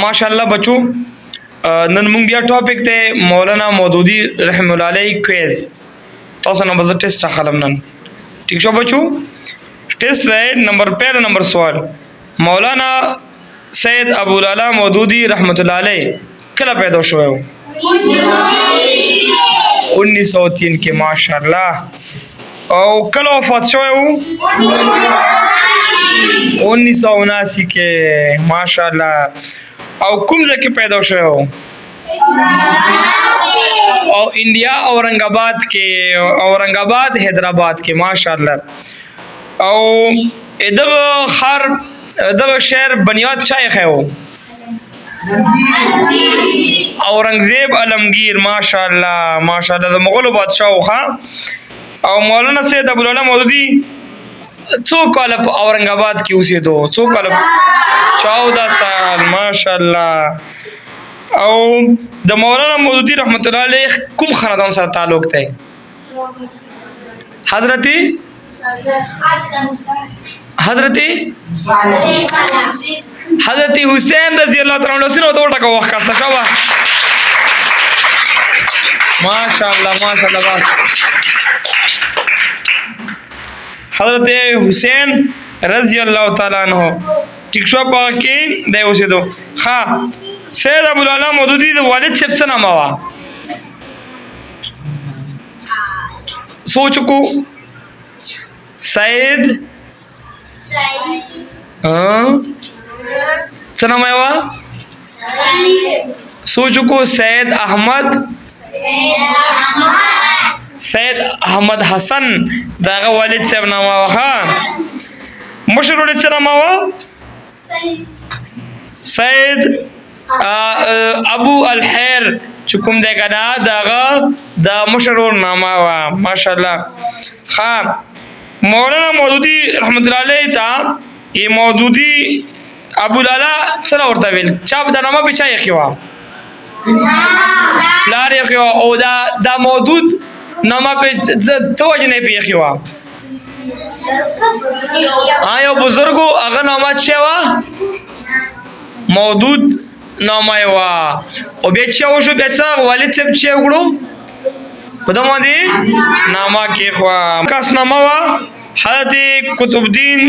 ماشاءالله بچو نن مونږ بیا ټاپک ته مولانا مودودی رحم الله علیه کویز تاسو نه بز ټیسټ اخلم نن ٹھیک شو بچو ٹیسٹ ہے پہلا نمبر سوال مولانا سید ابو العلا مودودی رحمۃ اللہ علیہ کله پیدا شوی و 1903 کې ماشاءالله او کله وفات شوی و 1979 کې ماشاءالله او کوم ځای کې پیدا شوی و او انډیا اورنګ آباد حیدرآباد کې ماشاءالله او دغه شهر بنیاد چا یې و اورنګزیب علمگیر ماشاءالله د مغولو بادشاہ وخا او مولانا سید ابو العلا مودودی څو کال په اورنګ آباد کې اوسېدو 14 سال ماشاءالله او د مولانا مودودی رحمت الله علیه کوم خاندان سره تعلق دی حضرت حسین رضی الله تعالی عنہ سره تو ټکو وخت کا شابه ماشاءالله حضرت حسین رضی الله تعالی عنہ ٹھیک شو پاکي دی اوسېدو ها سید ابو العلا مودودی د والد صاحب څه نام وا سوچ کو سید څه نام وا سوچ کو سید احمد حسن داغه والد صاحب نام وا مشر ولې څه نام وا سید ابو الخیر چې کوم دی کنه داغه د مشر نام وا ماشاءالله ها مولانا مودودی رحمت الله علیه تا یہ مودودی ابو العلا څه ورته ویل چا د نامه په چا یې خوا لار یې خوا او دا مودود نامه په څه وجه نه پی خوا آیا بزرګو هغه نامه څه وا مودود نامه وا او بیا چې وشو بیا څه والد صاحب چې وګړو په دمو دي نامه کې خوا کس نامه وا حضرت قطب الدین